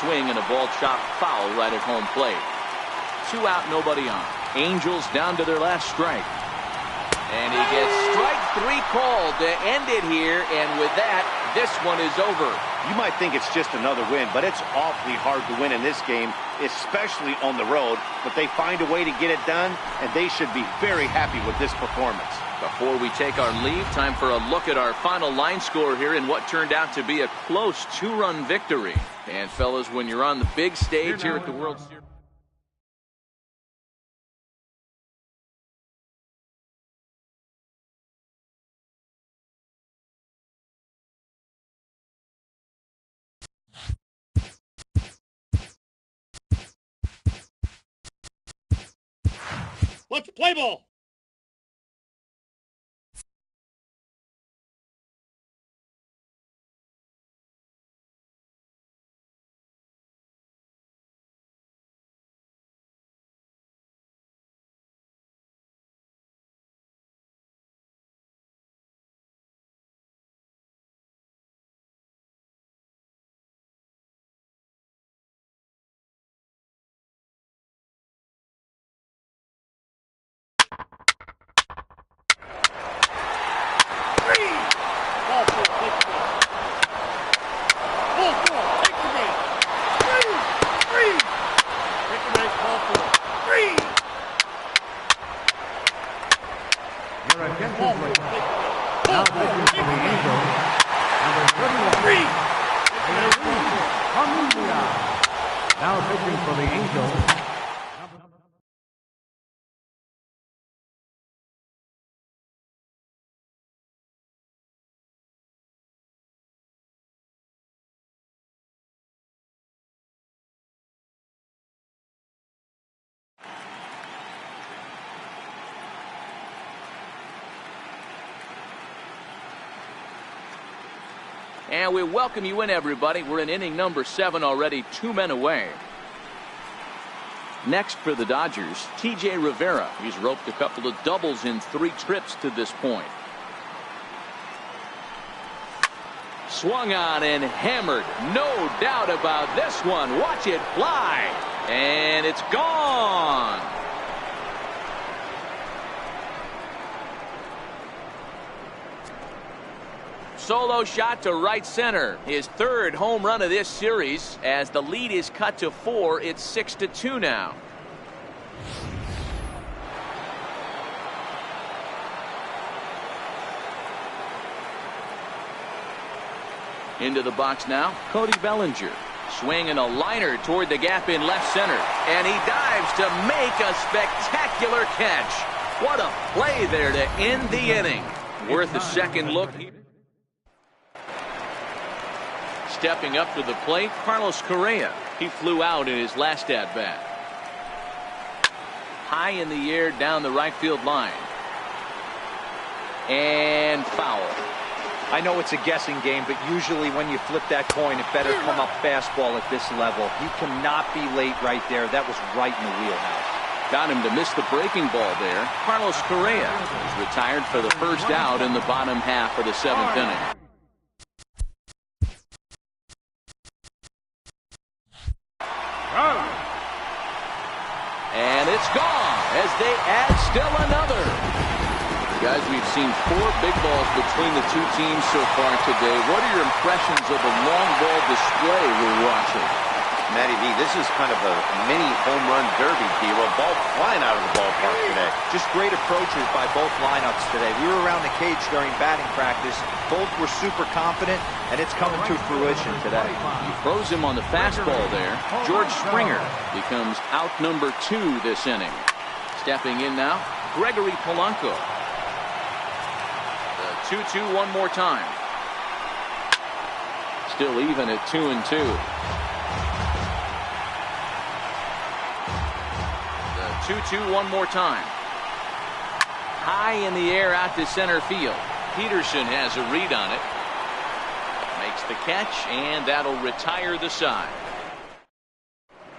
swing and a ball chopped foul right at home plate. 2 out, nobody on. Angels down to their last strike. And he gets strike 3 called to end it here, and with that, this one is over. You might think it's just another win, but it's awfully hard to win in this game, especially on the road. But they find a way to get it done, and they should be very happy with this performance. Before we take our leave, time for a look at our final line score here in what turned out to be a close 2-run victory. And fellas, when you're on the big stage here at the World Series. Let's play ball. Now pitching for the Angels. And we welcome you in, everybody. We're in inning number 7 already, 2 men away. Next for the Dodgers, T.J. Rivera. He's roped a couple of doubles in 3 trips to this point. Swung on and hammered. No doubt about this one. Watch it fly. And it's gone. Solo shot to right center. His 3rd home run of this series. As the lead is cut to 4, it's 6-2 now. Into the box now, Cody Bellinger. Swinging a liner toward the gap in left center. And he dives to make a spectacular catch. What a play there to end the inning. Worth a second look. Stepping up to the plate, Carlos Correa. He flew out in his last at-bat. High in the air down the right field line. And foul. I know it's a guessing game, but usually when you flip that coin, it better come up fastball at this level. You cannot be late right there. That was right in the wheelhouse. Got him to miss the breaking ball there. Carlos Correa is retired for the first out in the bottom half of the 7th inning. And it's gone as they add still another. Guys, we've seen 4 big balls between the 2 teams so far today. What are your impressions of the long ball display we're watching? Matty V, this is kind of a mini home run derby, deal. A ball flying out of the ballpark today. Just great approaches by both lineups today. We were around the cage during batting practice. Both were super confident, and it's coming to fruition today. He froze him on the fastball there. George Springer becomes out number 2 this inning. Stepping in now, Gregory Polanco. The 2-2 one more time. Still even at 2-2. The 2-2 one more time. High in the air out to center field. Peterson has a read on it. Makes the catch, and that'll retire the side.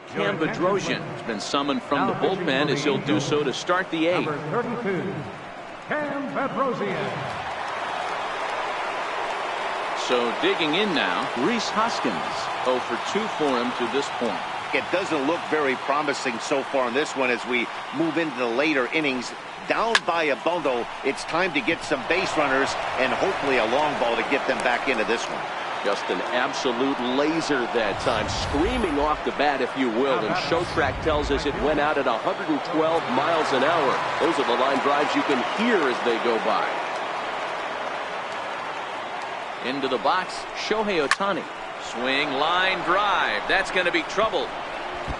Cam Bedrosian has been summoned from the bullpen as he'll do so to start the 8th. Number 32, Cam Bedrosian. So digging in now, Reese Hoskins. 0 for 2 for him to this point. It doesn't look very promising so far in this one as we move into the later innings. Down by a bundle, it's time to get some base runners and hopefully a long ball to get them back into this one. Just an absolute laser that time, screaming off the bat, if you will. And Showtrack tells us it went out at 112 miles an hour. Those are the line drives you can hear as they go by. Into the box, Shohei Ohtani. Swing, line drive. That's going to be trouble.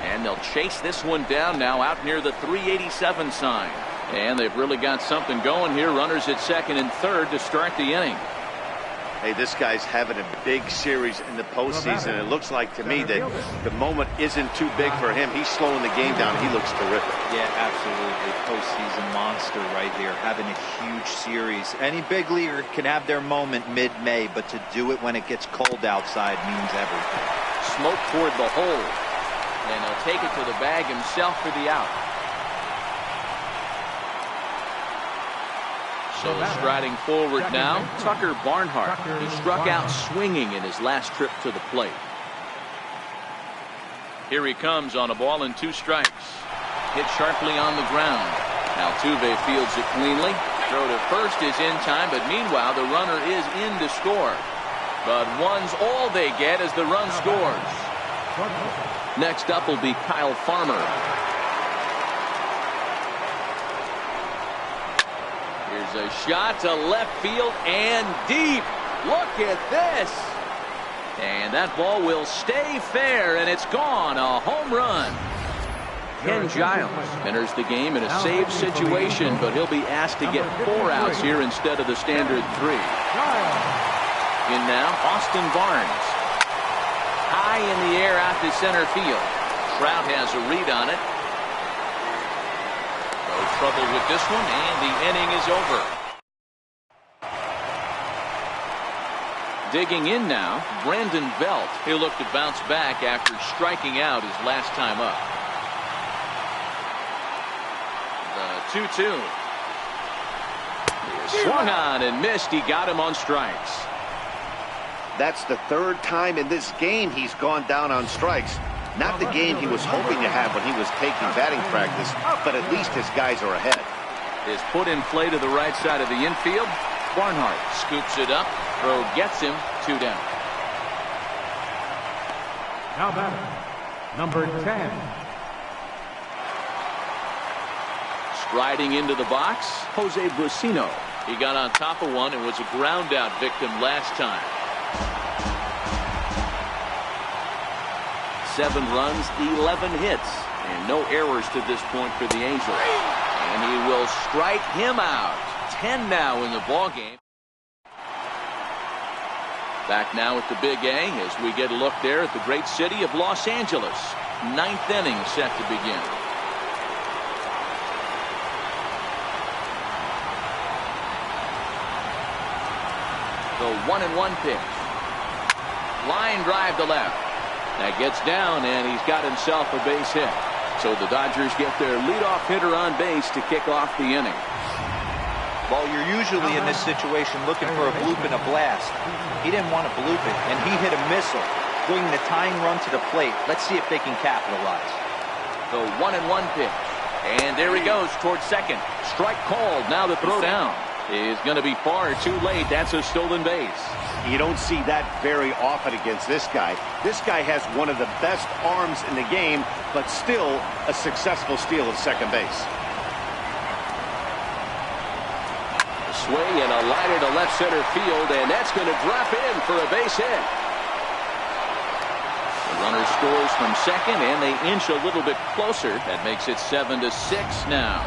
And they'll chase this one down now out near the 387 sign. And they've really got something going here. Runners at second and third to start the inning. Hey, this guy's having a big series in the postseason. It looks like to me that the moment isn't too big for him. He's slowing the game down. He looks terrific. Yeah, absolutely. Postseason monster right here, having a huge series. Any big leaguer can have their moment mid-May, but to do it when it gets cold outside means everything. Smoke toward the hole. And he'll take it to the bag himself for the out. So striding forward now, Tucker Barnhart, who struck out swinging in his last trip to the plate. Here he comes on a ball and 2 strikes. Hit sharply on the ground. Altuve fields it cleanly. Throw to first is in time, but meanwhile the runner is in to score. But one's all they get as the run scores. Next up will be Kyle Farmer. Here's a shot to left field and deep. Look at this. And that ball will stay fair, and it's gone. A home run. Ken Giles enters the game in a save situation, but he'll be asked to get 4 outs here instead of the standard 3. In now, Austin Barnes. High in the air out to center field. Trout has a read on it. No trouble with this one, and the inning is over. Digging in now, Brandon Belt. He'll look to bounce back after striking out his last time up. The 2-2. Swung on and missed. He got him on strikes. That's the 3rd time in this game he's gone down on strikes. Not the game he was hoping to have when he was taking batting practice, but at least his guys are ahead. Is put in play to the right side of the infield. Barnhart scoops it up. Throw gets him. 2 down. Now batter, number 10. Striding into the box, Jose Brusino. He got on top of one and was a ground out victim last time. 7 runs, 11 hits, and no errors to this point for the Angels. And he will strike him out. 10 now in the ballgame. Back now at the Big A as we get a look there at the great city of Los Angeles. 9th inning set to begin. The 1-1 pitch. Line drive to left. That gets down, and he's got himself a base hit. So the Dodgers get their leadoff hitter on base to kick off the inning. Well, you're usually in this situation looking for a bloop and a blast. He didn't want to bloop it, and he hit a missile, bringing the tying run to the plate. Let's see if they can capitalize. The 1-1 pitch. And there he goes towards second. Strike called. Now the throw down is going to be far too late. That's a stolen base. You don't see that very often against this guy. This guy has one of the best arms in the game, but still a successful steal at second base. Swing and a liner to left center field, and that's going to drop in for a base hit. The runner scores from second, and they inch a little bit closer. That makes it 7-6 now.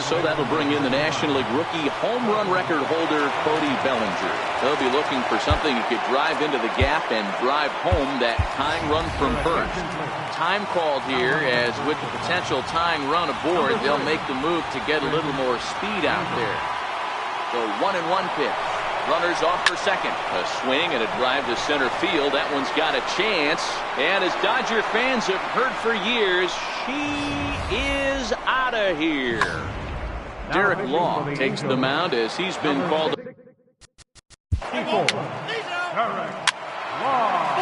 So that'll bring in the National League rookie home run record holder, Cody Bellinger. They'll be looking for something he could drive into the gap and drive home that tying run from first. Time called here, as with the potential tying run aboard, they'll make the move to get a little more speed out there. The 1-1 pitch. Runners off for second. A swing and a drive to center field. That one's got a chance. And as Dodger fans have heard for years, she is out of here. Derek Law takes the mound as he's been called. 54. Correct. Law.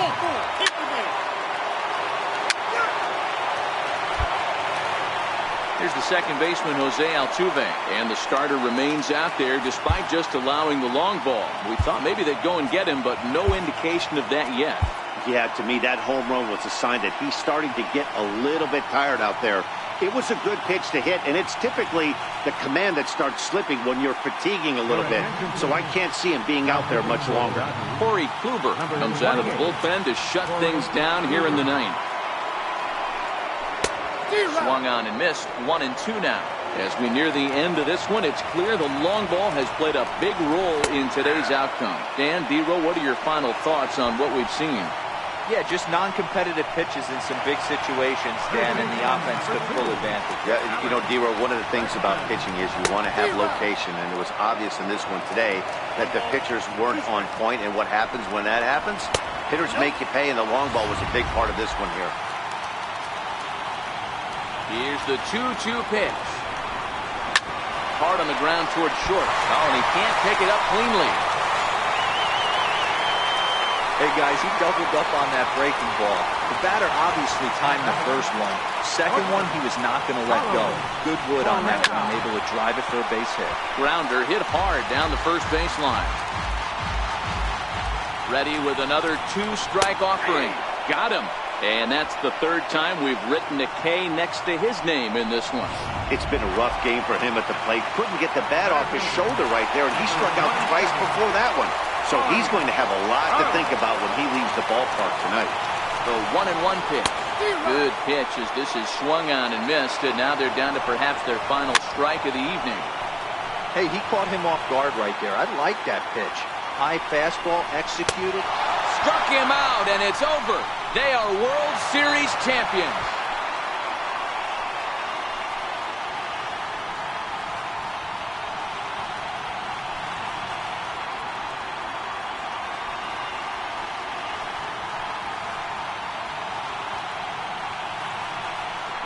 Here's the second baseman, Jose Altuve, and the starter remains out there despite just allowing the long ball. We thought maybe they'd go and get him, but no indication of that yet. Yeah, to me, that home run was a sign that he's starting to get a little bit tired out there. It was a good pitch to hit, and it's typically the command that starts slipping when you're fatiguing a little bit. So I can't see him being out there much longer. Corey Kluber comes out of the bullpen to shut things down here in the ninth. Swung on and missed. 1-2 now. As we near the end of this one, it's clear the long ball has played a big role in today's outcome. Dan, D-Row, what are your final thoughts on what we've seen? Yeah, just non-competitive pitches in some big situations, Dan, and the offense took full advantage. Yeah, you know, D-Row, one of the things about pitching is you want to have location, and it was obvious in this one today that the pitchers weren't on point, and what happens when that happens? Hitters make you pay, and the long ball was a big part of this one here. Here's the 2-2 pitch. Hard on the ground towards short. Oh, and he can't pick it up cleanly. Hey, guys, he doubled up on that breaking ball. The batter obviously timed the first one. Second one, he was not going to let go. Good wood on that one, able to drive it for a base hit. Grounder hit hard down the first baseline. Ready with another 2-strike offering. Got him. And that's the third time we've written a K next to his name in this one. It's been a rough game for him at the plate. Couldn't get the bat off his shoulder right there, and he struck out twice before that one. So he's going to have a lot to think about when he leaves the ballpark tonight. The 1-1 pitch. Good pitch as this is swung on and missed, and now they're down to perhaps their final strike of the evening. Hey, he caught him off guard right there. I like that pitch. High fastball executed. Struck him out, and it's over. They are World Series champions.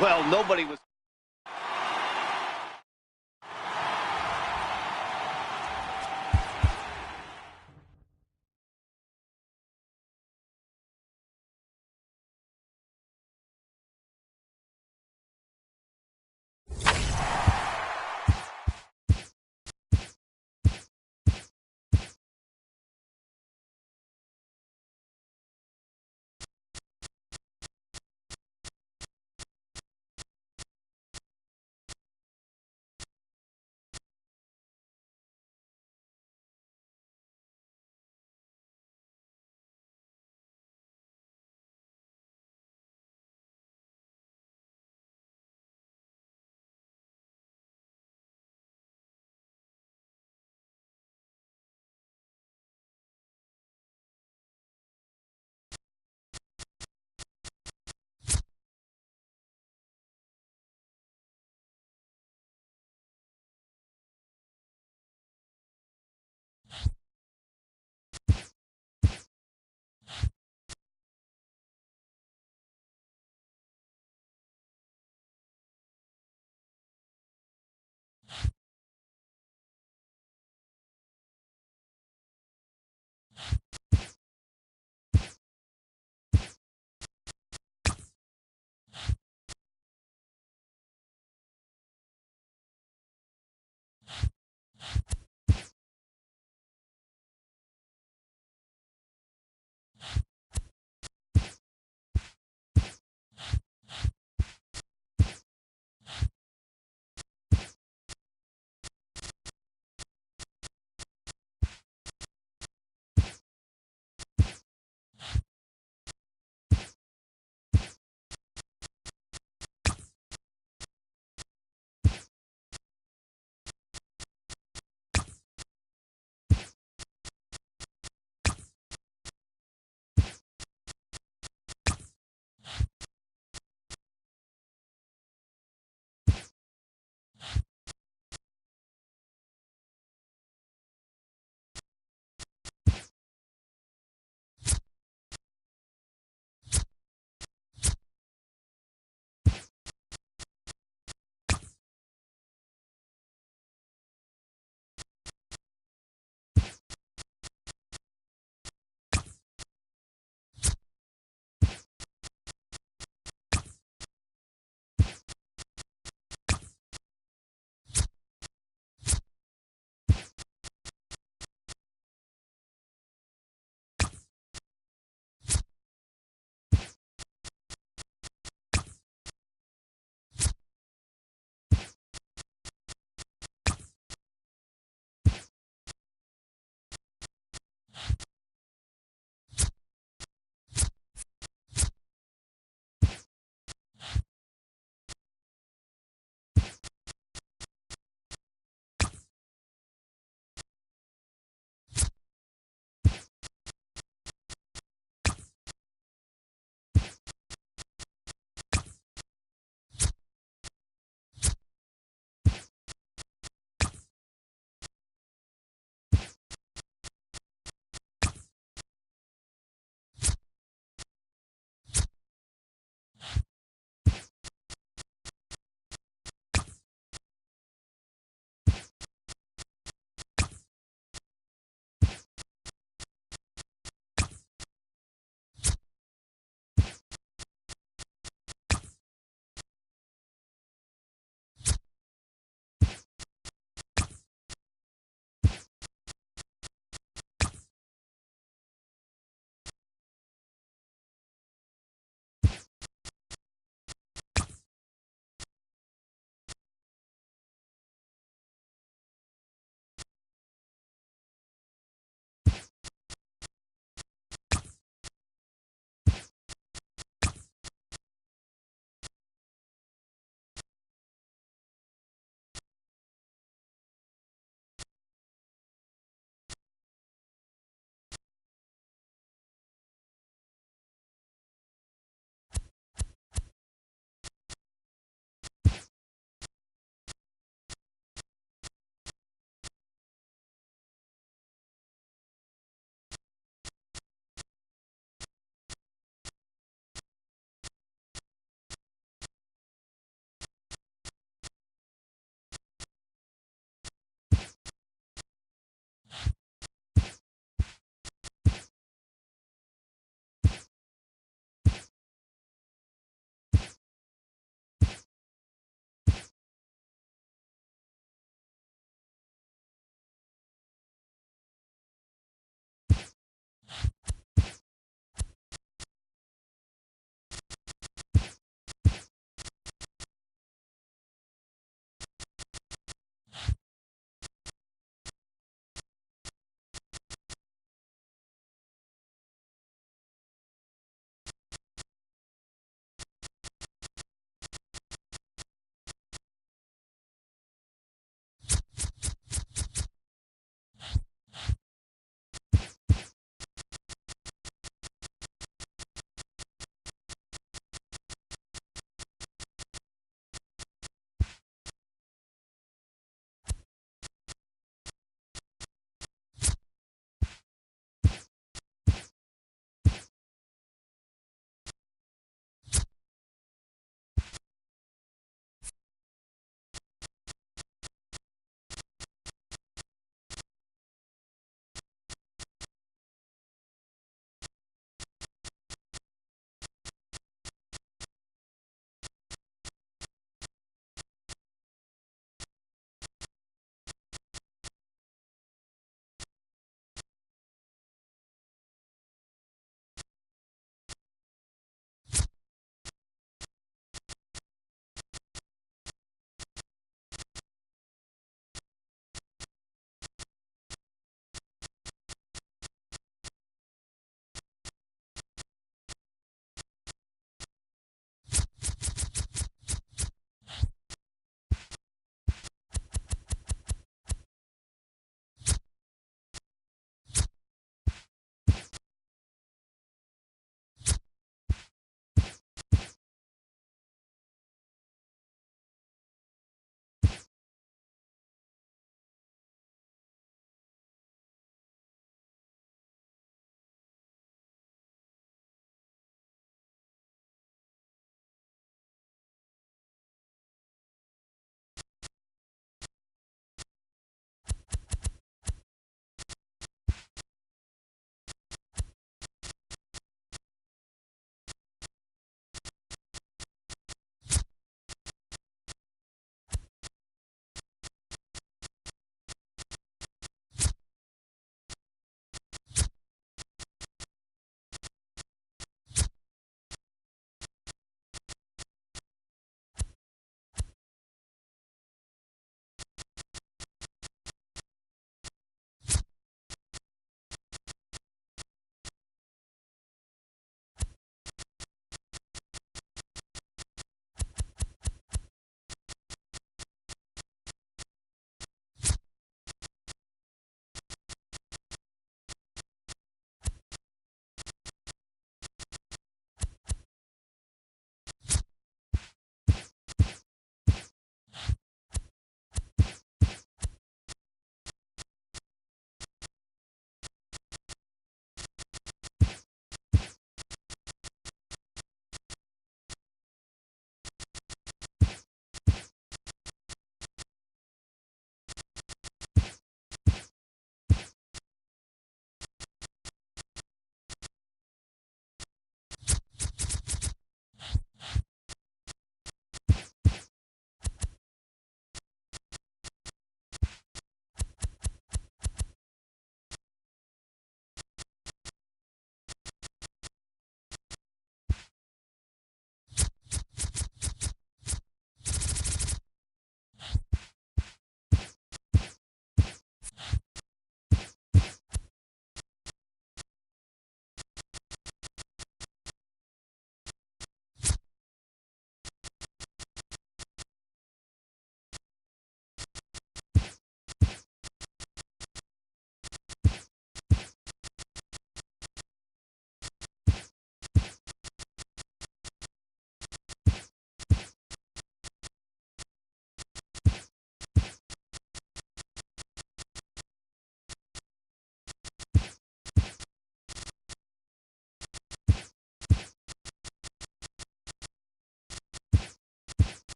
Well, nobody was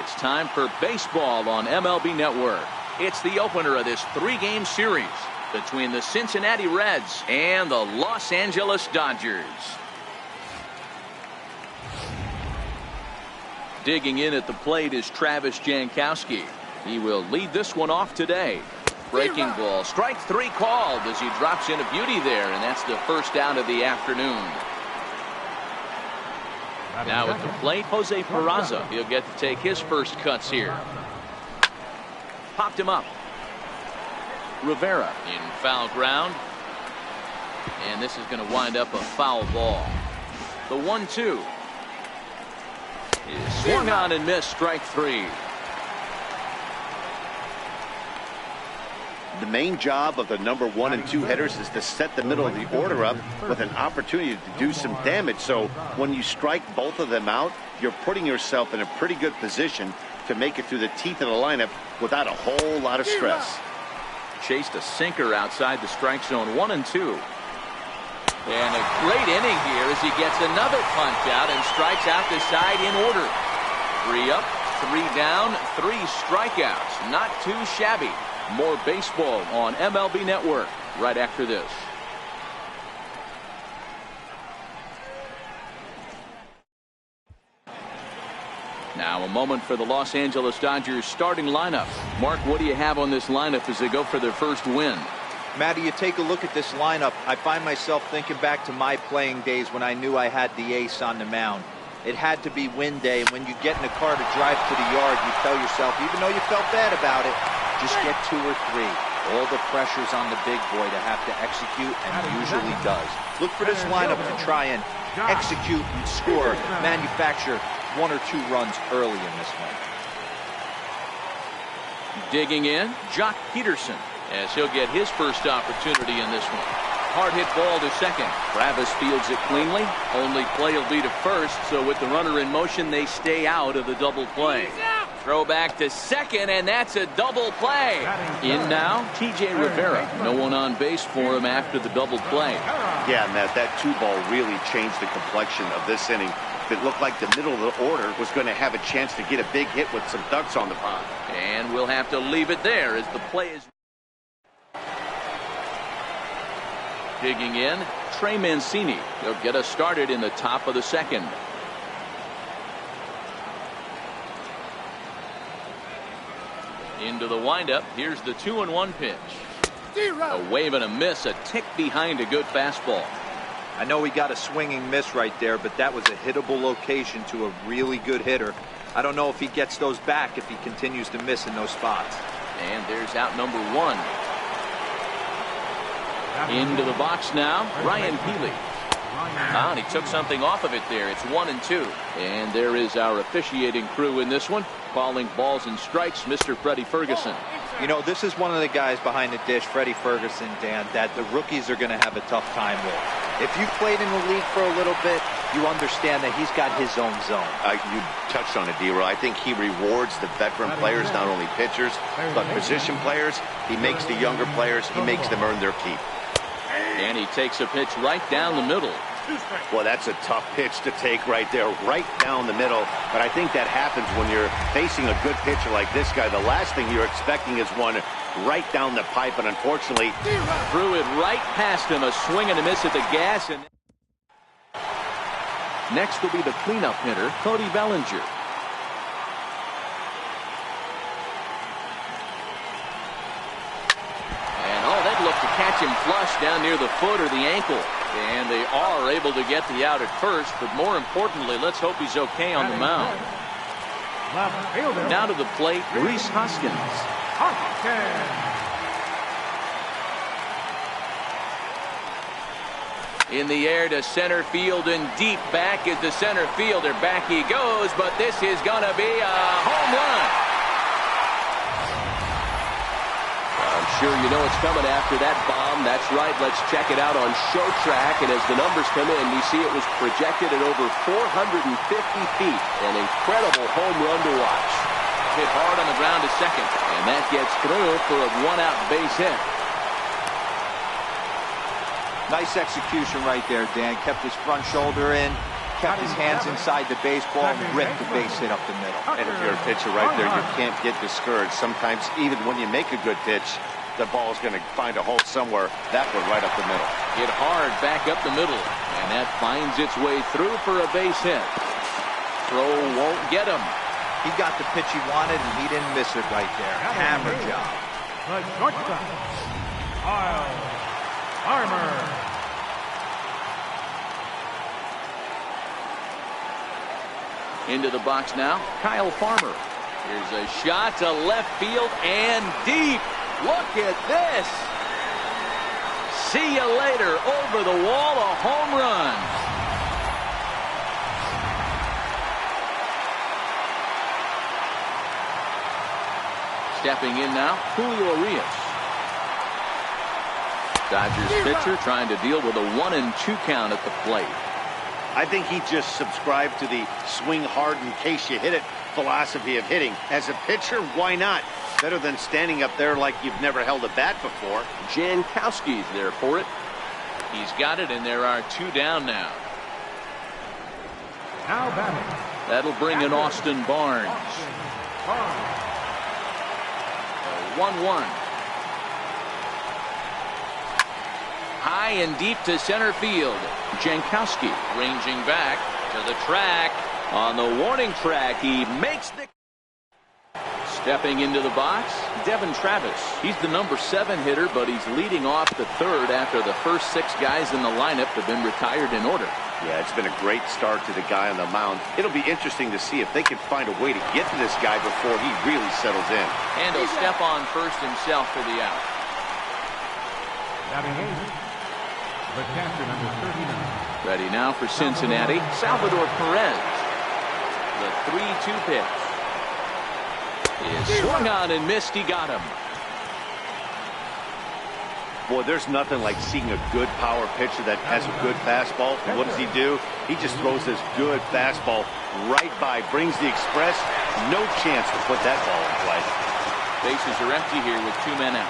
It's time for baseball on MLB Network. It's the opener of this 3-game series between the Cincinnati Reds and the Los Angeles Dodgers. Digging in at the plate is Travis Jankowski. He will lead this one off today. Breaking ball, strike 3 called as he drops in a beauty there, and that's the first out of the afternoon. Now at the plate, Jose Peraza. He'll get to take his first cuts here. Popped him up. Rivera in foul ground. And this is going to wind up a foul ball. The 1-2 is swung on and missed, strike 3. The main job of the number 1 and 2 hitters is to set the middle of the order up with an opportunity to do some damage. So when you strike both of them out, you're putting yourself in a pretty good position to make it through the teeth of the lineup without a whole lot of stress. Chased a sinker outside the strike zone, 1 and 2. And a great inning here as he gets another punch out and strikes out the side in order. 3 up, 3 down, 3 strikeouts. Not too shabby. More baseball on MLB Network right after this. Now a moment for the Los Angeles Dodgers starting lineup. Mark, what do you have on this lineup as they go for their first win? Matty, you take a look at this lineup. I find myself thinking back to my playing days when I knew I had the ace on the mound. It had to be win day, and when you get in a car to drive to the yard, you tell yourself, even though you felt bad about it, just get 2 or 3. All the pressure's on the big boy to have to execute, and usually does. Look for this lineup to try and execute and score, manufacture 1 or 2 runs early in this one. Digging in, Jock Peterson, as he'll get his first opportunity in this one. Hard hit ball to second. Travis fields it cleanly. Only play will be to first, so with the runner in motion, they stay out of the double play. Throw back to second, and that's a double play. In now, T.J. Rivera. No one on base for him after the double play. Yeah, Matt, that 2-ball really changed the complexion of this inning. It looked like the middle of the order was going to have a chance to get a big hit with some ducks on the pond. And we'll have to leave it there as the play is. Digging in, Trey Mancini. He'll get us started in the top of the second. Into the windup. Here's the 2-1 pitch. A wave and a miss, a tick behind a good fastball. I know he got a swinging miss right there, but that was a hittable location to a really good hitter. I don't know if he gets those back if he continues to miss in those spots. And there's out number 1. Into the box now, Ryan Healy. And he took something off of it there. It's 1 and 2. And there is our officiating crew in this one, calling balls and strikes, Mr. Freddie Ferguson. You know, this is one of the guys behind the dish, Freddie Ferguson, Dan, that the rookies are going to have a tough time with. If you've played in the league for a little bit, you understand that he's got his own zone. You touched on it, D-Roy. I think he rewards the veteran players, not only pitchers, but position players. He makes the younger players, he makes them earn their keep. And he takes a pitch right down the middle. Well, that's a tough pitch to take right there, right down the middle. But I think that happens when you're facing a good pitcher like this guy. The last thing you're expecting is one right down the pipe, and unfortunately threw it right past him. A swing and a miss at the gas. And next will be the cleanup hitter, Cody Bellinger. And they'd look to catch him flush down near the foot or the ankle. And they are able to get the out at first, but more importantly, let's hope he's okay on the mound. Now to the plate, Rhys Hoskins. In the air to center field and deep back is the center fielder. Back he goes, but this is going to be a home run. I'm sure you know it's coming after that bomb. That's right. Let's check it out on Show Track. And as the numbers come in, we see it was projected at over 450 feet. An incredible home run to watch. Hit hard on the ground to second. And that gets through for a 1-out base hit. Nice execution right there, Dan. Kept his front shoulder in. kept his hands inside the baseball and ripped the base hit up the middle. And if you're a pitcher right there, you can't get discouraged. Sometimes even when you make a good pitch, the ball's going to find a hole somewhere. That one right up the middle. Hit hard back up the middle. And that finds its way through for a base hit. Throw won't get him. He got the pitch he wanted, and he didn't miss it right there. Hammer job. The shortstop, Kyle Farmer. Into the box now, Kyle Farmer. Here's a shot to left field and deep. Look at this. See you later. Over the wall, a home run. Stepping in now, Julio Urias. Dodgers pitcher trying to deal with a 1-2 count at the plate. I think he just subscribed to the swing hard in case you hit it philosophy of hitting. As a pitcher, why not? Better than standing up there like you've never held a bat before. Jankowski's there for it. He's got it, and there are 2 down now. Now batting. That'll bring in Austin Barnes. 1-1. High and deep to center field. Jankowski ranging back to the track. On the warning track, he makes the... Stepping into the box, Devin Travis. He's the number 7 hitter, but he's leading off the 3rd after the first 6 guys in the lineup have been retired in order. Yeah, it's been a great start to the guy on the mound. It'll be interesting to see if they can find a way to get to this guy before he really settles in. And he'll step on first himself for the out. Batting eighth, the catcher, number 39. Ready now for Cincinnati, Salvador Perez. The 3-2 pitch. Is swung on and missed. He got him. Boy, there's nothing like seeing a good power pitcher that has a good fastball. And what does he do? He just throws this good fastball right by, brings the express. No chance to put that ball in play. Bases are empty here with 2 men out.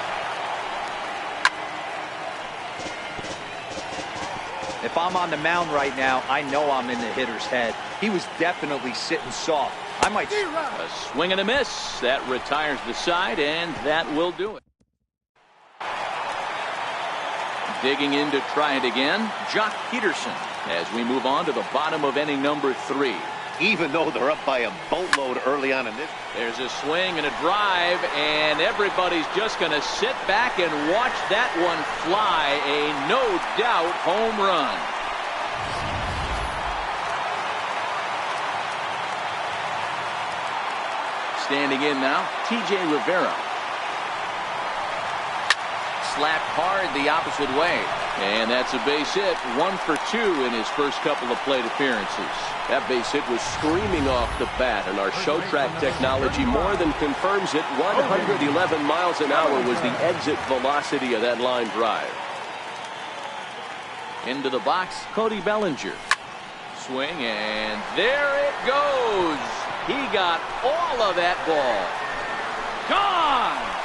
If I'm on the mound right now, I know I'm in the hitter's head. He was definitely sitting soft. I might... A swing and a miss. That retires the side, and that will do it. Digging in to try it again, Jock Peterson, as we move on to the bottom of inning number 3. Even though they're up by a boatload early on in this. There's a swing and a drive, and everybody's just going to sit back and watch that one fly. A no-doubt home run. Standing in now, T.J. Rivera. Slapped hard the opposite way. And that's a base hit. 1 for 2 in his first couple of plate appearances. That base hit was screaming off the bat, and our show track technology more than confirms it. 111 miles an hour was the exit velocity of that line drive. Into the box, Cody Bellinger. Swing, and there it goes. He got all of that ball. Gone!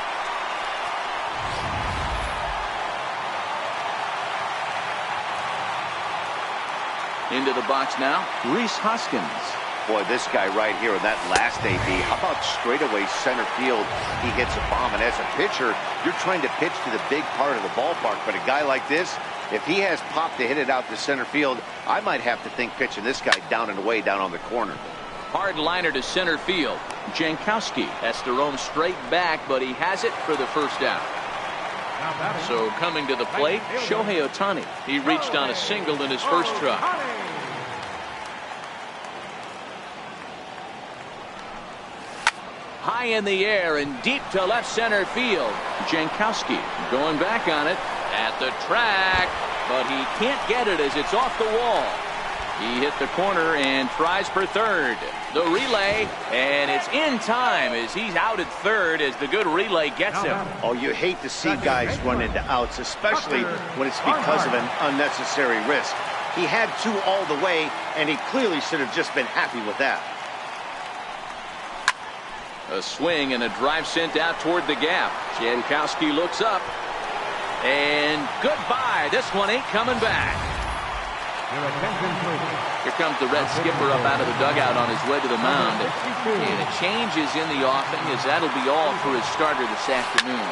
Into the box now, Rhys Hoskins. Boy, this guy right here in that last AB, how about straightaway center field? He hits a bomb, and as a pitcher, you're trying to pitch to the big part of the ballpark, but a guy like this, if he has pop to hit it out to center field, I might have to think pitching this guy down and away down on the corner. Hard liner to center field. Jankowski has to roam straight back, but he has it for the first out. So coming to the plate, Shohei Ohtani. He reached on a single in his first try. High in the air and deep to left center field. Jankowski going back on it at the track, but he can't get it as it's off the wall. He hit the corner and tries for third. The relay, and it's in time as he's out at third as the good relay gets him. Oh, you hate to see guys run into outs, especially when it's because of an unnecessary risk. He had 2 all the way, and he clearly should have just been happy with that. A swing and a drive sent out toward the gap. Jankowski looks up, and goodbye. This one ain't coming back. Your attention, please. Here comes the Red skipper up out of the dugout on his way to the mound. And a change is in the offing, as that'll be all for his starter this afternoon.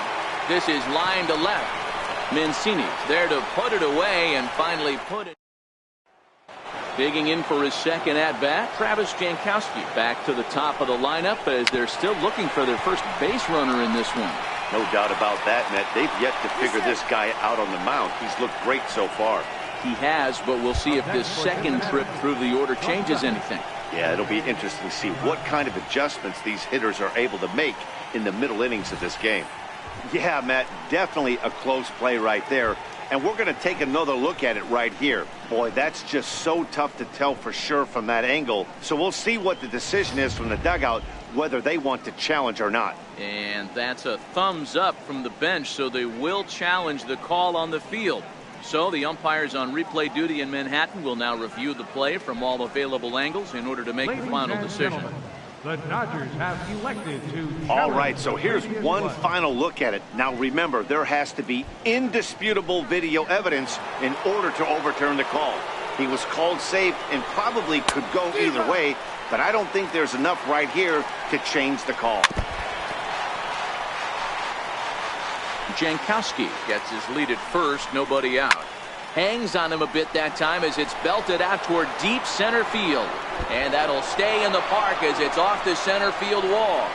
This is line to left. Mancini there to put it away and finally put it. Digging in for his second at-bat, Travis Jankowski back to the top of the lineup as they're still looking for their first base runner in this one. No doubt about that, Matt. They've yet to figure this guy out on the mound. He's looked great so far. He has, but we'll see if this second trip through the order changes anything. Yeah, it'll be interesting to see what kind of adjustments these hitters are able to make in the middle innings of this game. Yeah, Matt, definitely a close play right there. And we're going to take another look at it right here. Boy, that's just so tough to tell for sure from that angle. So we'll see what the decision is from the dugout, whether they want to challenge or not. And that's a thumbs up from the bench, so they will challenge the call on the field. So the umpires on replay duty in Manhattan will now review the play from all available angles in order to make the final decision. The Dodgers have elected to. All right, so here's one final look at it. Now remember, there has to be indisputable video evidence in order to overturn the call. He was called safe and probably could go either way, but I don't think there's enough right here to change the call. Jankowski gets his lead at first, nobody out. Hangs on him a bit that time as it's belted out toward deep center field. And that'll stay in the park as it's off the center field wall.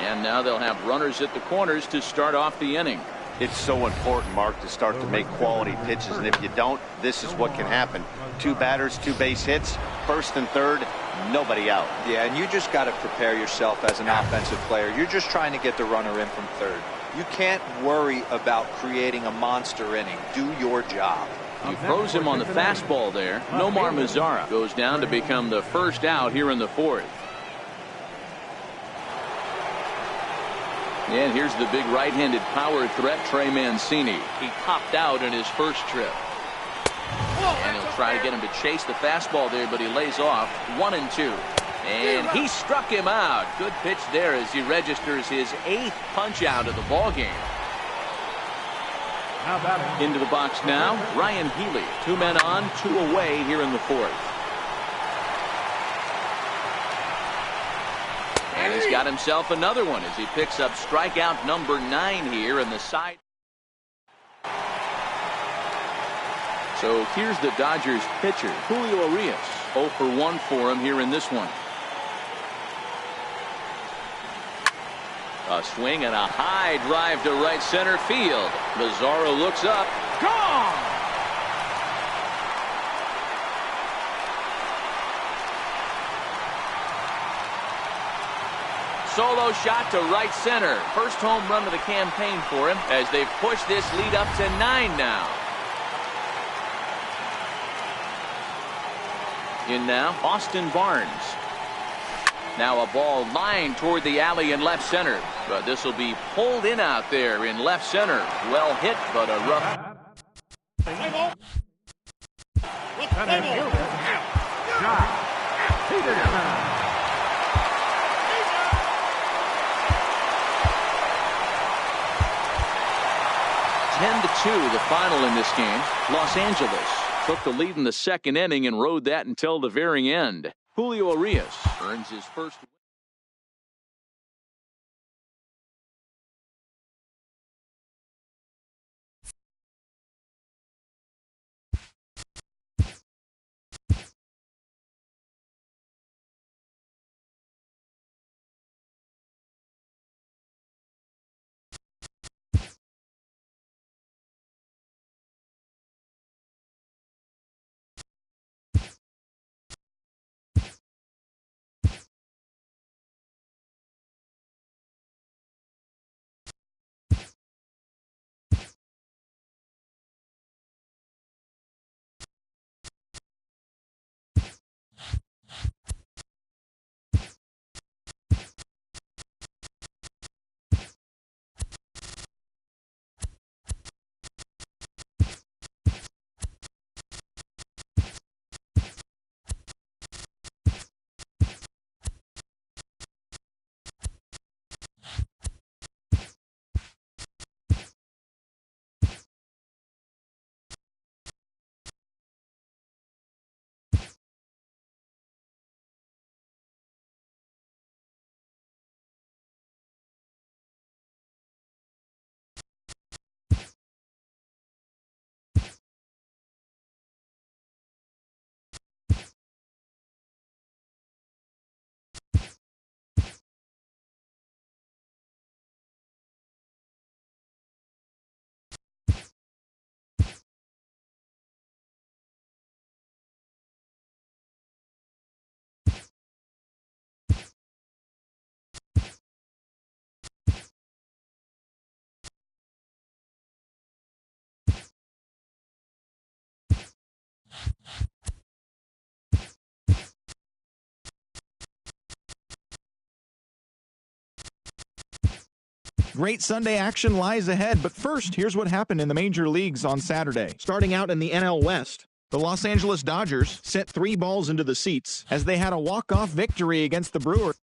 And now they'll have runners at the corners to start off the inning. It's so important, Mark, to start to make quality pitches, and if you don't, this is what can happen. Two batters, two base hits, first and third, nobody out. Yeah, and you just got to prepare yourself as an offensive player. You're just trying to get the runner in from third. You can't worry about creating a monster inning. Do your job. He throws him on the fastball there. Nomar Mazara goes down to become the first out here in the fourth. And here's the big right-handed power threat, Trey Mancini. He popped out in his first trip. And he'll try to get him to chase the fastball there, but he lays off 1-2. And he struck him out. Good pitch there as he registers his 8th punch out of the ball game. Into the box now, Ryan Healy. 2 men on, 2 away here in the fourth. And he's got himself another one as he picks up strikeout number 9 here in the side. So here's the Dodgers pitcher, Julio Urias. 0 for 1 for him here in this one. A swing and a high drive to right center field. Mazara looks up. Gone! Solo shot to right center. First home run of the campaign for him as they've pushed this lead up to 9 now. In now, Austin Barnes. Now a ball lined toward the alley in left center. But this will be pulled in out there in left center. Well hit, but a rough. 10-2 the final in this game. Los Angeles took the lead in the second inning and rode that until the very end. Julio Urias earns his first Great Sunday action lies ahead, but first, here's what happened in the major leagues on Saturday. Starting out in the NL West, the Los Angeles Dodgers sent 3 balls into the seats as they had a walk-off victory against the Brewers.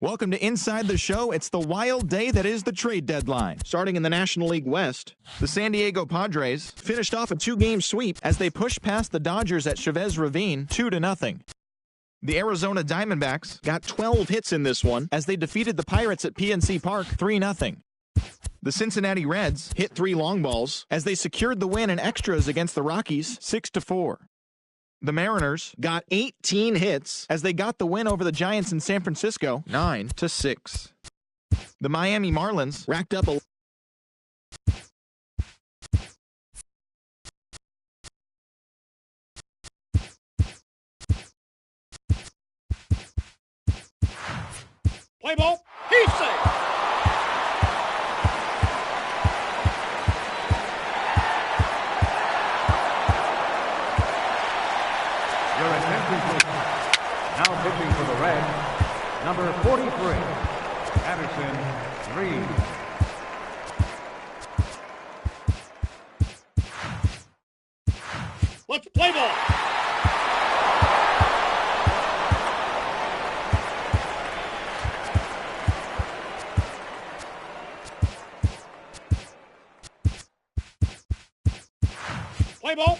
Welcome to Inside the Show. It's the wild day that is the trade deadline. Starting in the National League West, the San Diego Padres finished off a 2-game sweep as they pushed past the Dodgers at Chavez Ravine 2-0. The Arizona Diamondbacks got 12 hits in this one as they defeated the Pirates at PNC Park 3-0. The Cincinnati Reds hit 3 long balls as they secured the win in extras against the Rockies 6-4. The Mariners got 18 hits as they got the win over the Giants in San Francisco 9-6. The Miami Marlins racked up a play ball. He's safe. Your attention, please. Now pitching for the Reds, number 43, Addison Reed. Let's play ball. Play ball.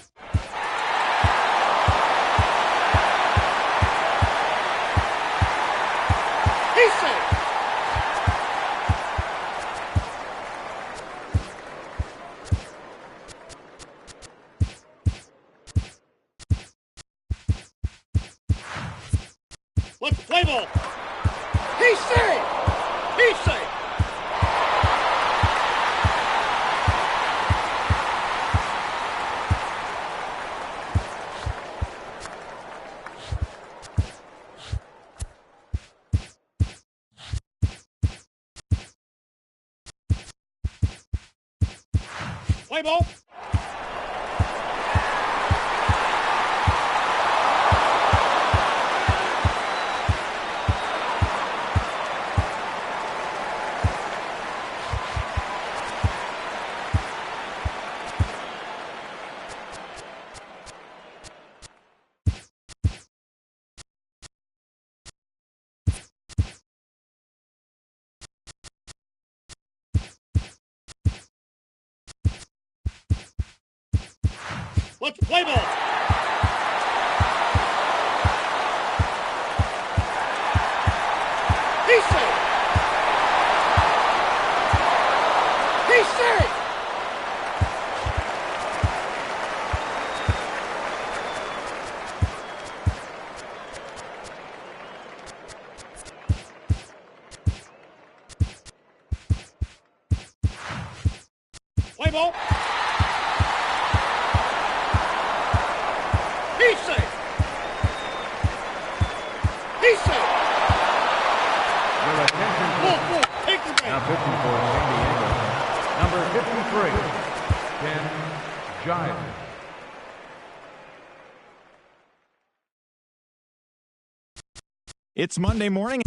He's safe. Let's play ball. He's safe. He's safe. Play ball. Let's play ball. He's safe. He's safe. Play ball. He's safe. He's safe. Your attention, please. Take the Now base. pitching for San Diego, number 53, Ken Giles. It's Monday morning.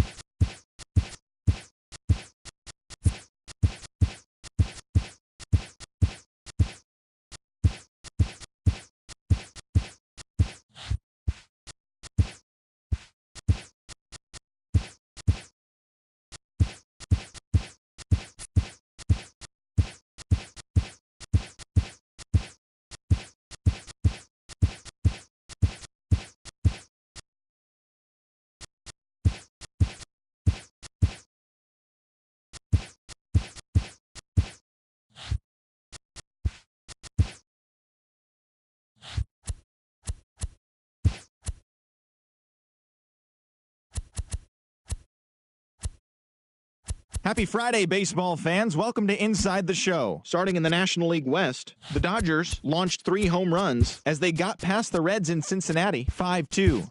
Happy Friday, baseball fans. Welcome to Inside the Show. Starting in the National League West, the Dodgers launched 3 home runs as they got past the Reds in Cincinnati 5-2.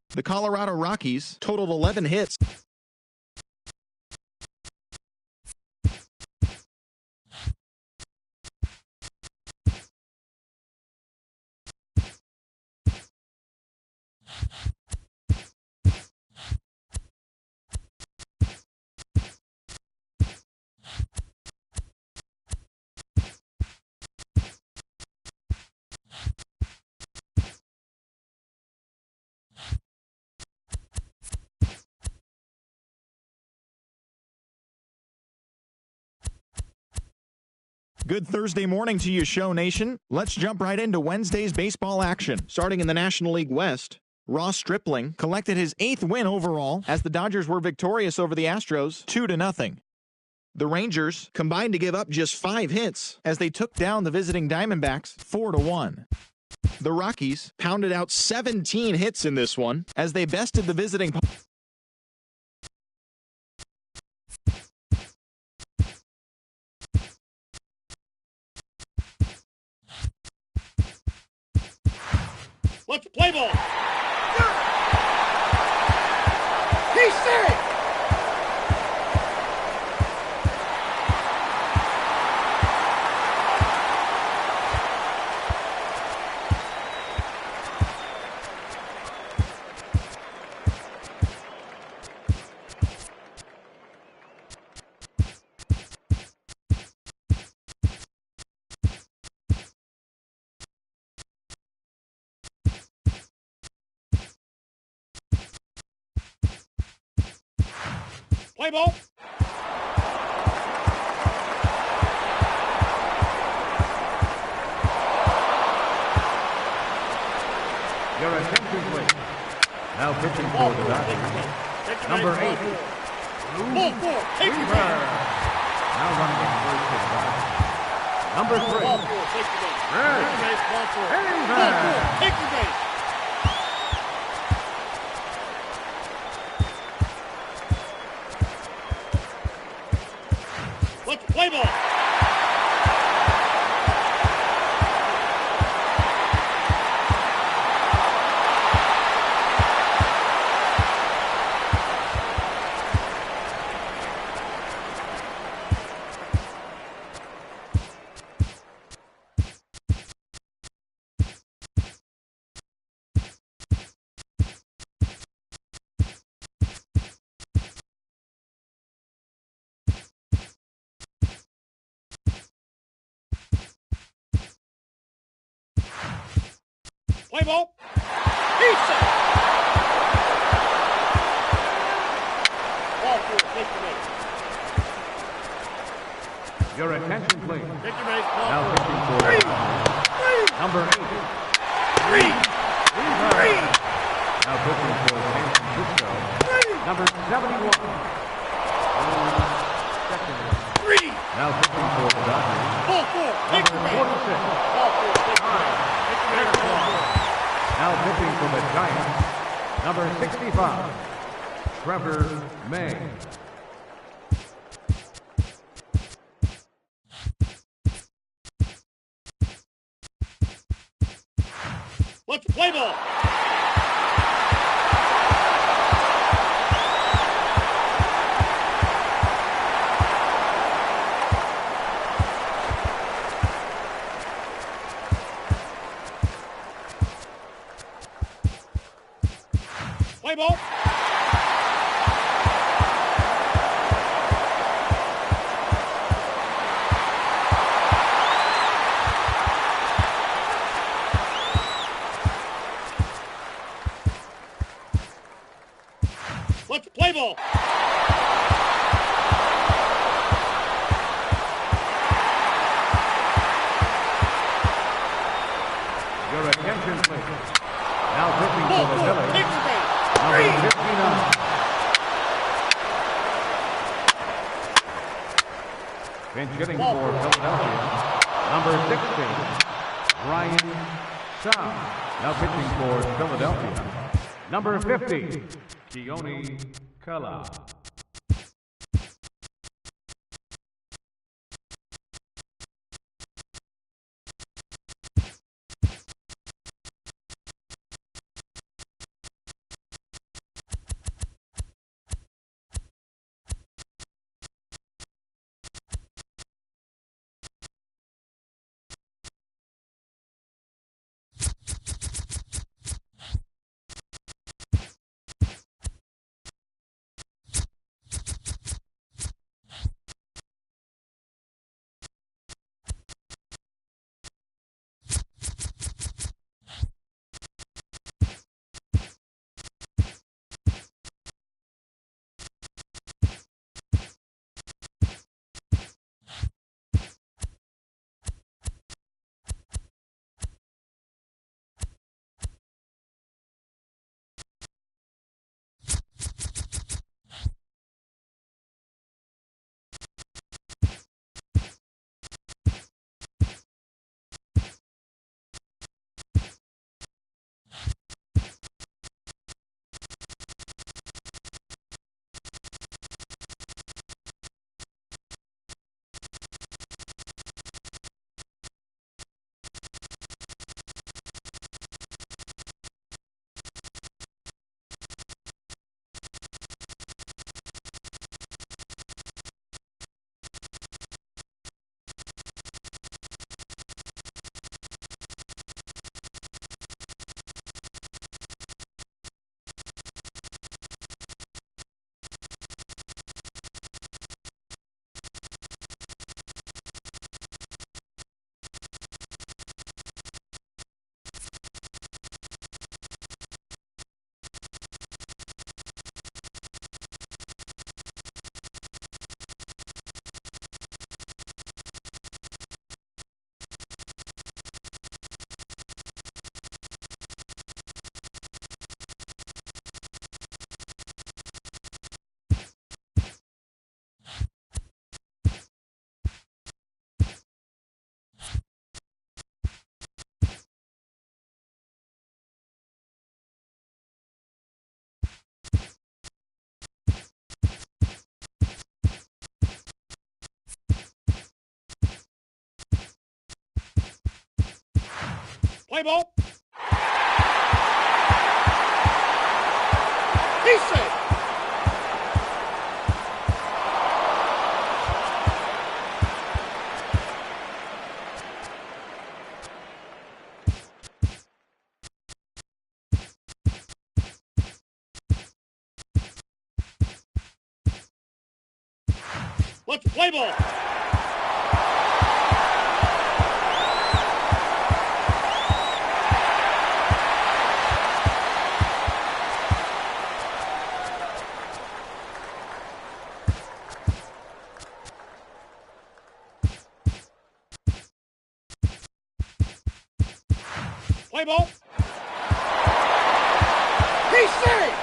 The Colorado Rockies totaled 11 hits. Good Thursday morning to you, Show Nation. Let's jump right into Wednesday's baseball action. Starting in the National League West, Ross Stripling collected his 8th win overall as the Dodgers were victorious over the Astros 2-0. The Rangers combined to give up just 5 hits as they took down the visiting Diamondbacks 4-1. The Rockies pounded out 17 hits in this one as they bested the visiting Let's play ball. He's safe. Play ball. Your attention, please. Now pitching for the Dodgers, number 8. Ball 4. Take your base. Now running at first is number 3. Ball 4. Take your base. Red. Take your base. Ball 4. Hey, Ball 4. man. Take your base. Let's play ball. Play ball. He's set. Ball 4. Take your base. Your attention, please. Take your base. Ball Now 4. pitching for the Dodgers, number 8. Now pitching for San Francisco, number 71. Now pitching for the Dodgers, Ball 4. Take your number base. 46. Ball 4. Take your base. Take your base. Ball 4. Now pitching for the Giants, number 65, Trevor May. Let's play ball. Play ball. Play ball. Your attention, please. Now pitching for the Phillies, Take the base. number 59. Pinch hitting for Philadelphia, number 16, Ryan Shaw. Now pitching for Philadelphia, number 50, Keone Kala. Play ball. He's safe. Let's play ball. Play ball. He's safe.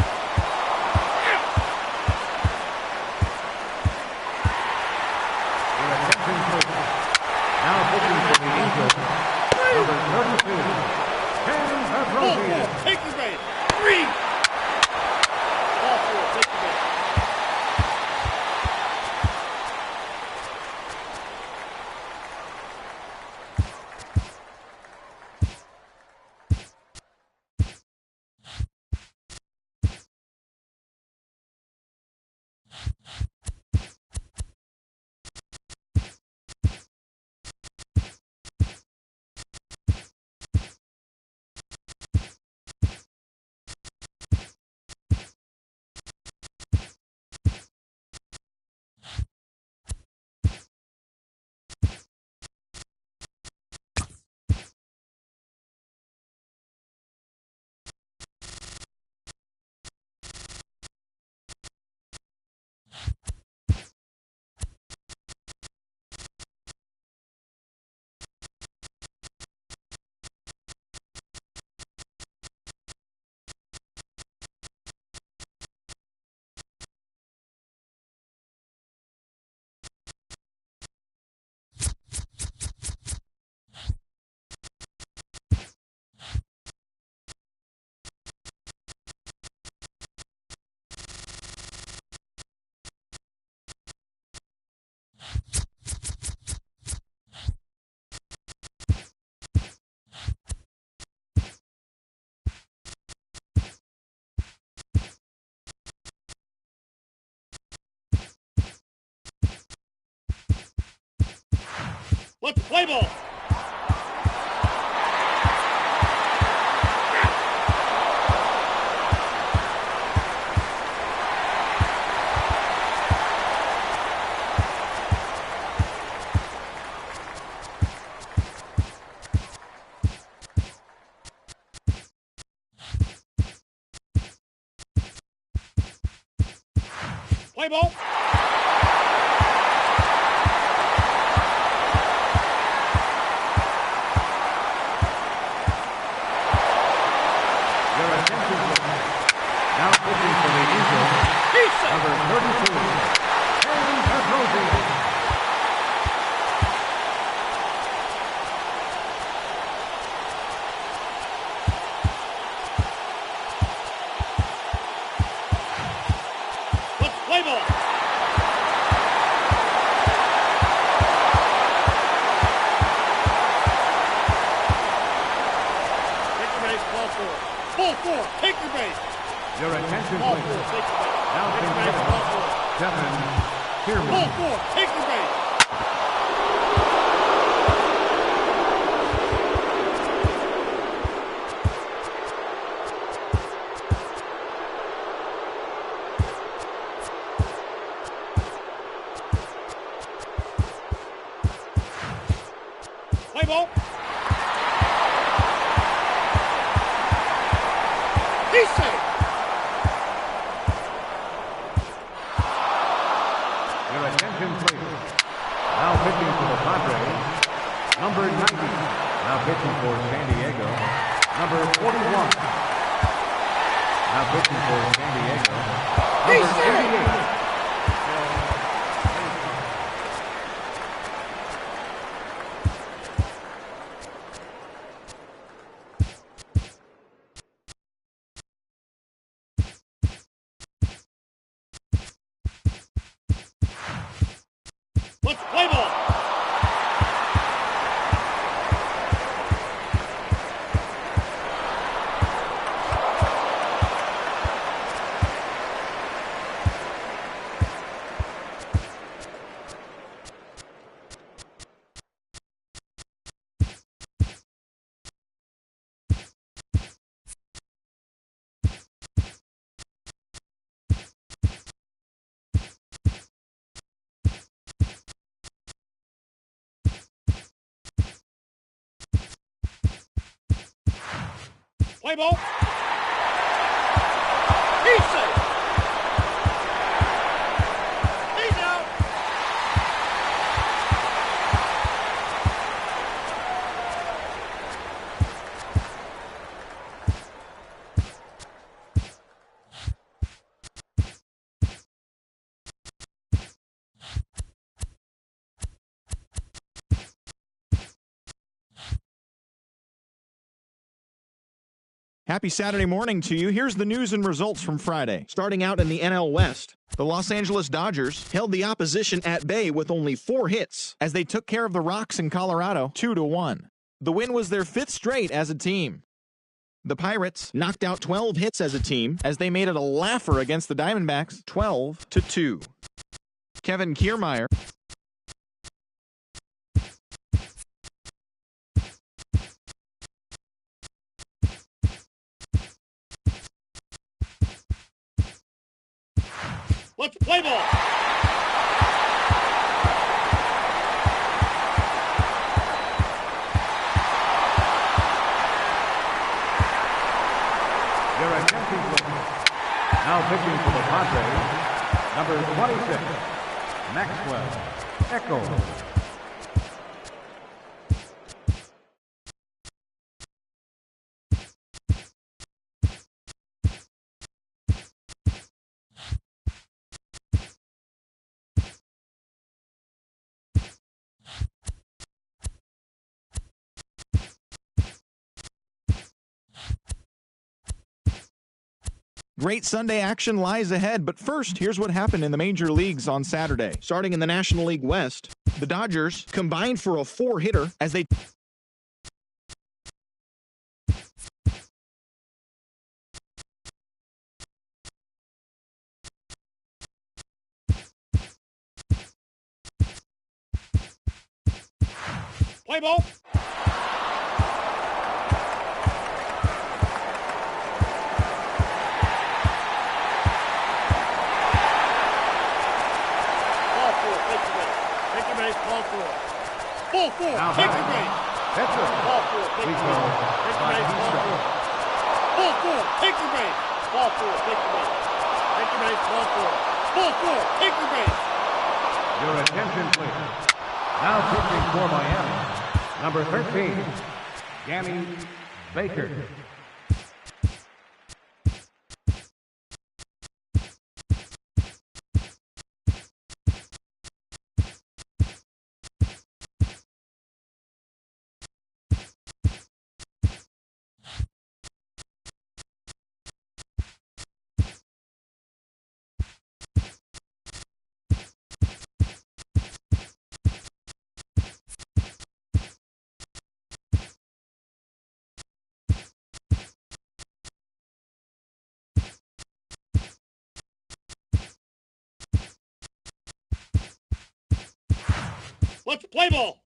Your attention, please. Now pitching for the Angels, number 32, Ken Ambrosius. Take the base. 3. Ball 4. Take the base. Let's play ball. Play ball. Your attention, please. Now pitching for the Eagles, number 32, Harry Pedrosi. Let's play ball. Take your base, ball four. Ball four, take your base. Your attention, Ball please. four, take your base. Now Take your pitching base, ball four. Kevin Ball Kierman. four, take your base. Play ball. He's safe. Your attention, please. Now pitching for the Padres, number 90. Now pitching for San Diego, number 41. Now pitching for San Diego, number 88. Let's play ball. Play ball. He's safe. He's out. Happy Saturday morning to you. Here's the news and results from Friday. Starting out in the NL West, the Los Angeles Dodgers held the opposition at bay with only 4 hits as they took care of the Rocks in Colorado 2-1. The win was their 5th straight as a team. The Pirates knocked out 12 hits as a team as they made it a laugher against the Diamondbacks 12-2. Kevin Kiermaier Let's play ball. Your attention, please. Now pitching for the Padres, number 26, Maxwell Echo. Great Sunday action lies ahead, but first, here's what happened in the major leagues on Saturday. Starting in the National League West, the Dodgers combined for a 4-hitter as they Play ball. Ball four. Take your base. Take your base. Ball four. Ball four. Now Take back. your base. That's it. Ball four. Take your base. Take your base. Ball four. Ball four. Take your base. Ball four. Take your base. Take your base. Ball four. Ball four. Take your base. Your attention, please. Now pitching for Miami, number 13, Danny Baker. Let's play ball.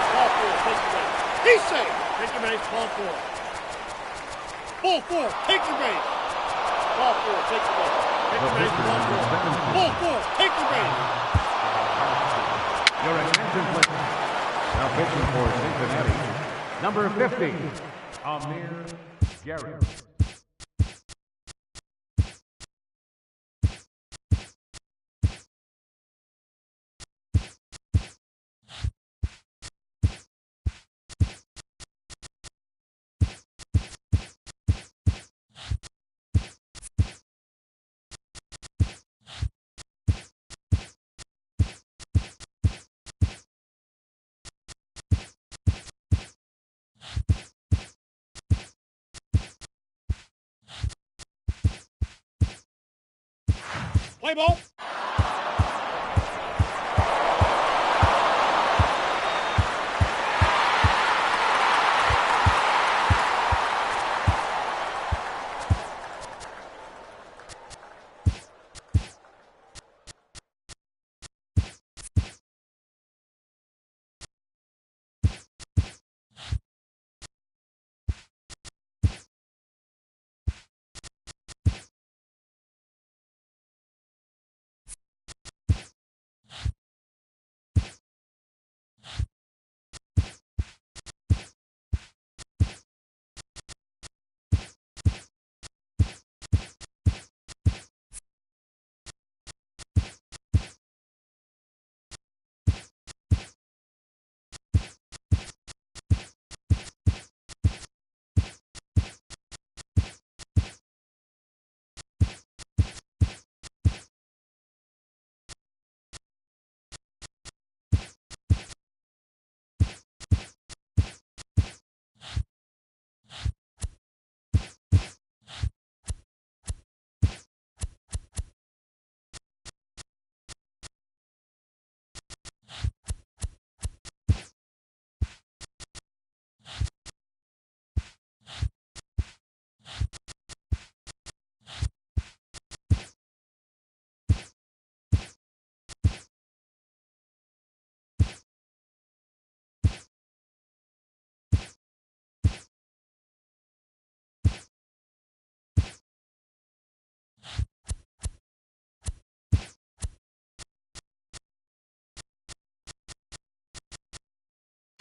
Ball four. Take your base. He's safe. Take your base. Ball four. Ball four. Take your base. Ball four. Take your base. Take your base. Ball four. Ball four. Take your base. Your attention, please. Now pitching for Cincinnati, number 50, Amir Garrett. Play ball.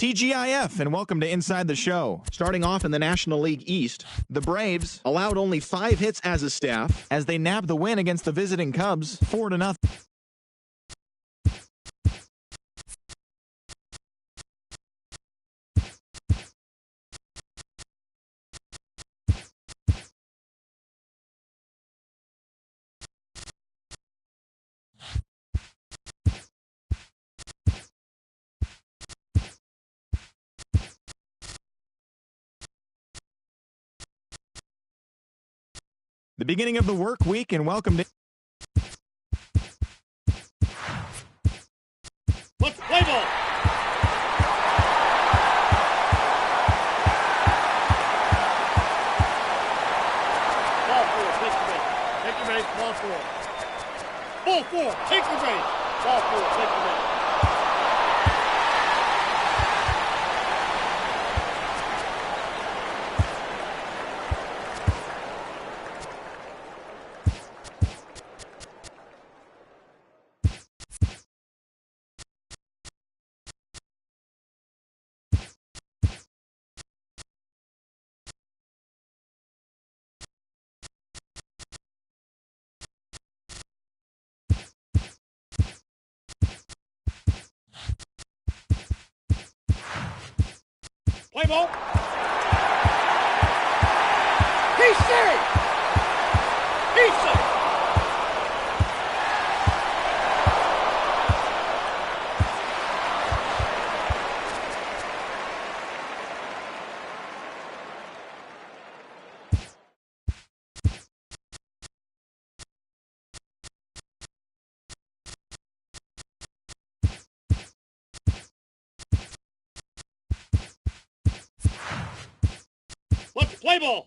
TGIF, and welcome to Inside the Show. Starting off in the National League East, the Braves allowed only 5 hits as a staff as they nabbed the win against the visiting Cubs 4-0. The beginning of the work week, and welcome to... Let's play ball. Ball four. Take your base. Take your base. Ball four, take your base. Ball four, take your base. Play ball. He's safe. He's safe. Let's play ball.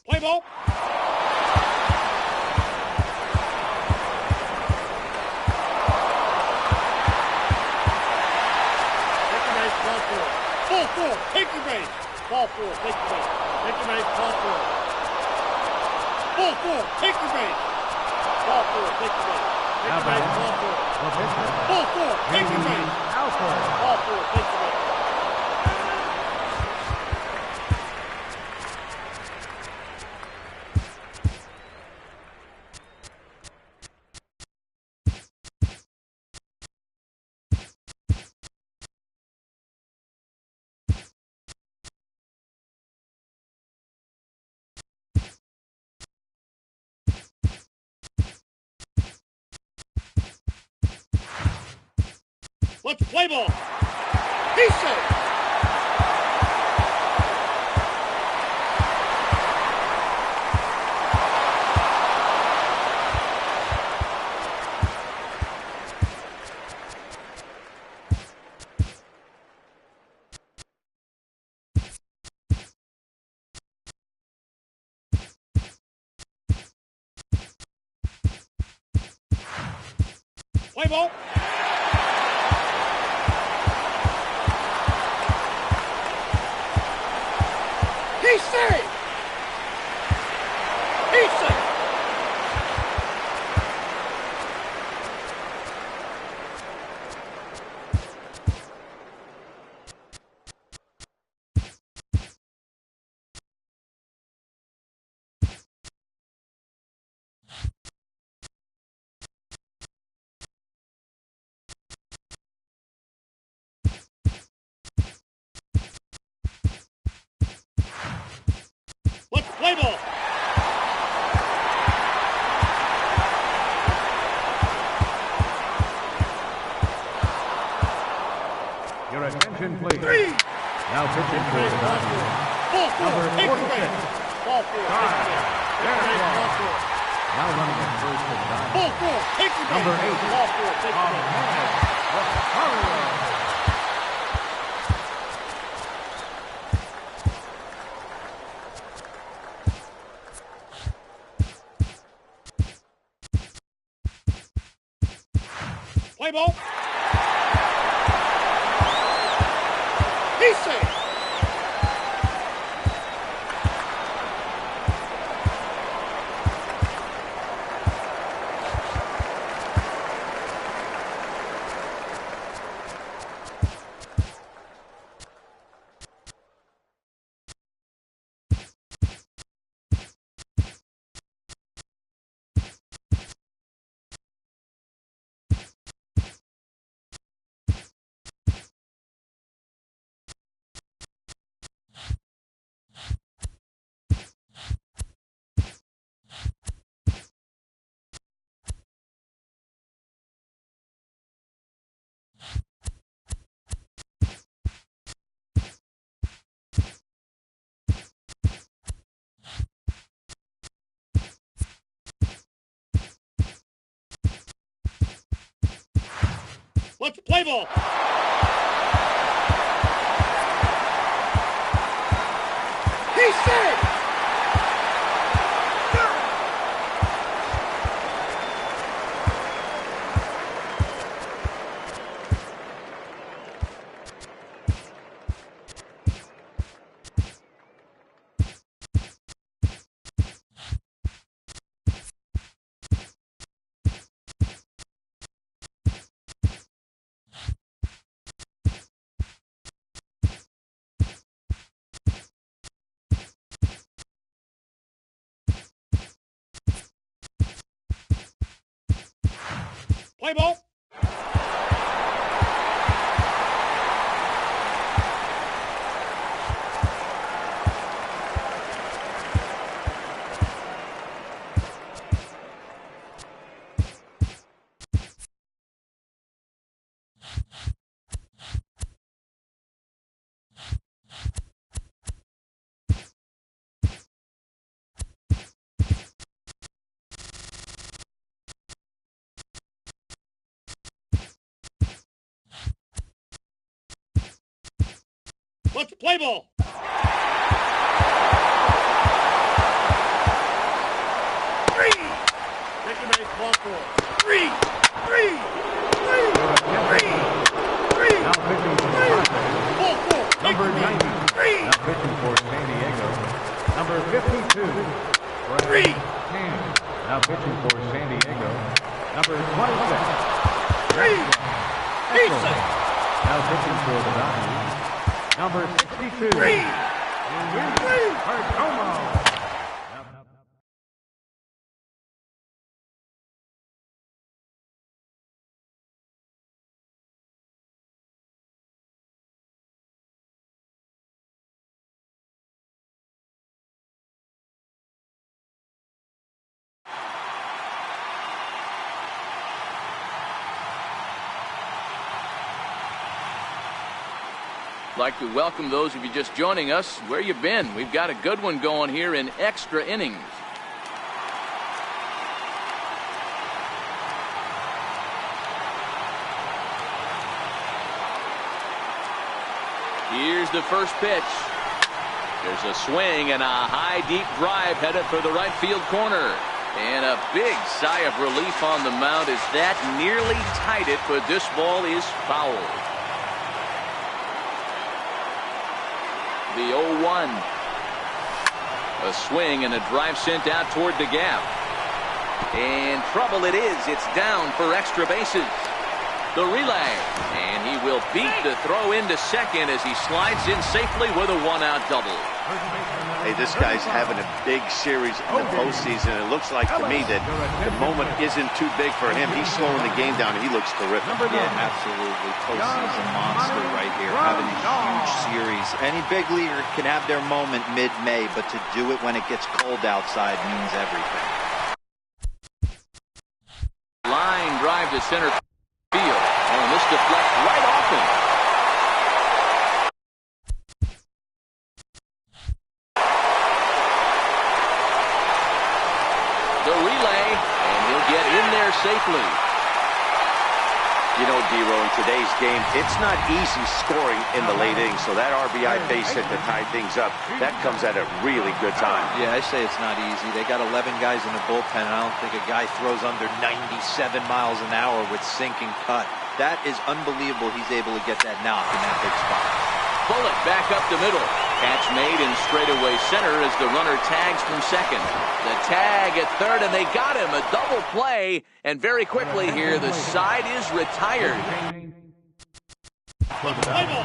Play ball. Take your base, ball four. Ball four, take your base. Ball four, take your base. Take your base, ball four. Ball four, take your base. Ball four, take your base. Take your base, ball four. Ball four, take your base. Ball four, take your base. Let's play ball. He's safe. Play ball. He's safe. He's safe. Let's play ball. Your attention, please. Three. Now pitching for the Dodgers. Ball four, Number take your 46. base. Ball four, take your base. Take your base, ball four. Now running at first for the Dodgers. Ball four, take your base. Number 8. Ball four, take your base. Play ball. He's safe. Let's play ball. He's safe. Play ball. Let's play ball. Three. Take the base, ball 4. Three. Now pitching for the Padres. Ball 4. Number 90. Now pitching for San Diego. Number 52. Three. Now pitching for San Diego. Number 26. Three. He's safe. Now pitching for the Dodgers. Number 62. Three. Perdomo. Like to welcome those of you just joining us. Where you been? We've got a good one going here in extra innings. Here's the first pitch. There's a swing and a high deep drive headed for the right field corner. And a big sigh of relief on the mound as that nearly tied it, but this ball is foul. The 0-1. A swing and a drive sent out toward the gap. And trouble it is. It's down for extra bases. The relay. And he will beat the throw into second as he slides in safely with a one-out double. Hey, this guy's having a big series in the postseason. It looks like to me that the moment isn't too big for him. He's slowing the game down, and he looks terrific. Yeah, absolutely. Postseason monster right here, having a huge series. Any big leaguer can have their moment mid-May, but to do it when it gets cold outside means everything. Line drive to center field. And this deflects right off him. The relay, and he'll get in there safely. You know, D-Row, in today's game, it's not easy scoring in the late innings, so that RBI base hit to tie things up, that comes at a really good time. Yeah, I say it's not easy. They got 11 guys in the bullpen, and I don't think a guy throws under 97 miles an hour with sinking cut. That is unbelievable he's able to get that knock in that big spot. Bullet back up the middle. Catch made in straightaway center as the runner tags from second. The tag at third, and they got him. A double play, and very quickly here, the side is retired. Play ball.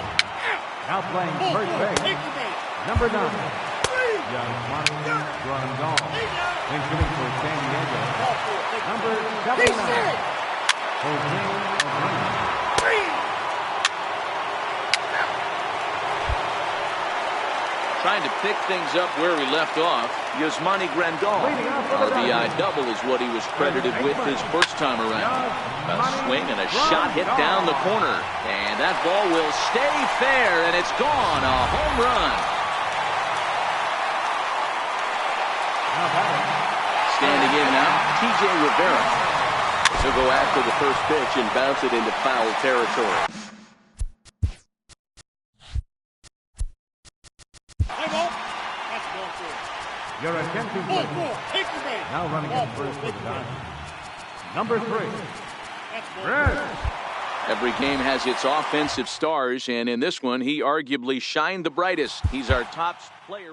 Now playing Ball first 4. base. Take the base. Number 9. Three. Grandal. Incoming for San Diego. Ball 4. Take the Number base. He's 79. safe. Jose O'Brien. Three. Trying to pick things up where we left off. Yasmani Grandal. RBI double is what he was credited with his first time around. A swing and a shot hit down the corner. And that ball will stay fair, and it's gone. A home run. Standing in now, TJ Rivera. So go after the first pitch and bounce it into foul territory. Play ball. That's ball four. Your attention, Ball please. four. Take your base. Now running Ball at four. first for Take the your base. Dodgers. Number 3, That's ball Red. Every game has its offensive stars, and in this one, he arguably shined the brightest. He's our top player.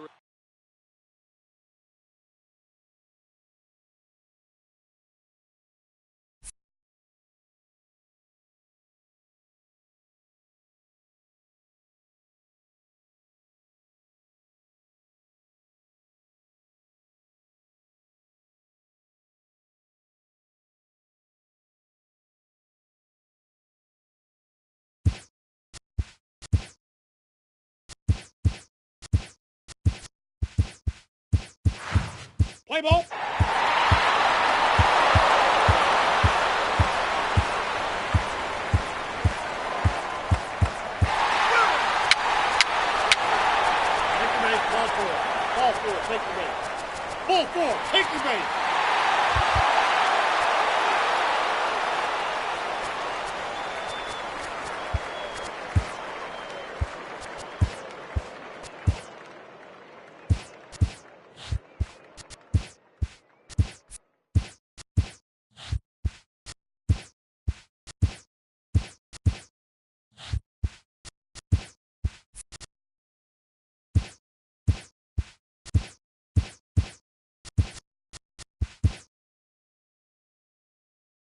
Play ball. Take your base. Ball four. Ball four. Take your base. Ball four. Take your base.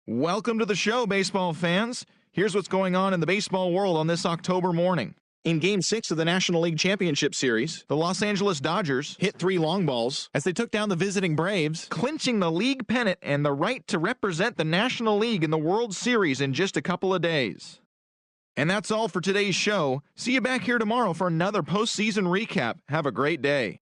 Welcome to the show, baseball fans. Here's what's going on in the baseball world on this October morning. In Game 6 of the National League Championship Series, the Los Angeles Dodgers hit 3 long balls as they took down the visiting Braves, clinching the league pennant and the right to represent the National League in the World Series in just a couple of days. And that's all for today's show. See you back here tomorrow for another postseason recap. Have a great day.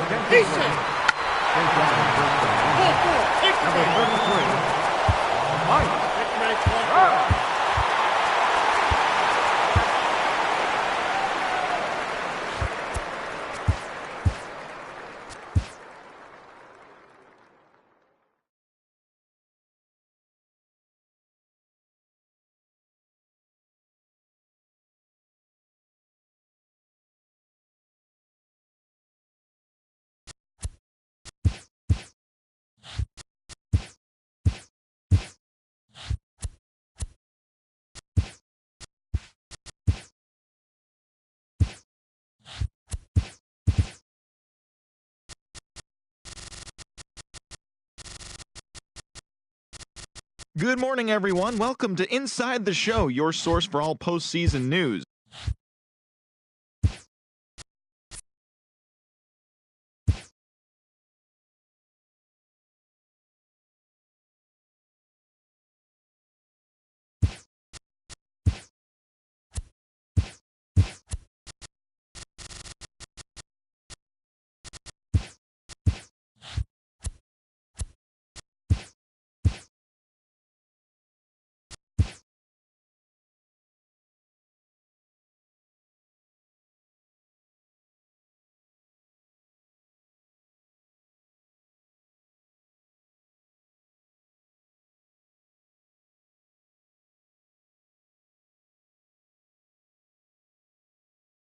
attention, He's please. safe. Base runner on first base. Ball four. Take the Number base. 33. Mike. Take the base. Ball four. Good morning, everyone. Welcome to Inside the Show, your source for all postseason news.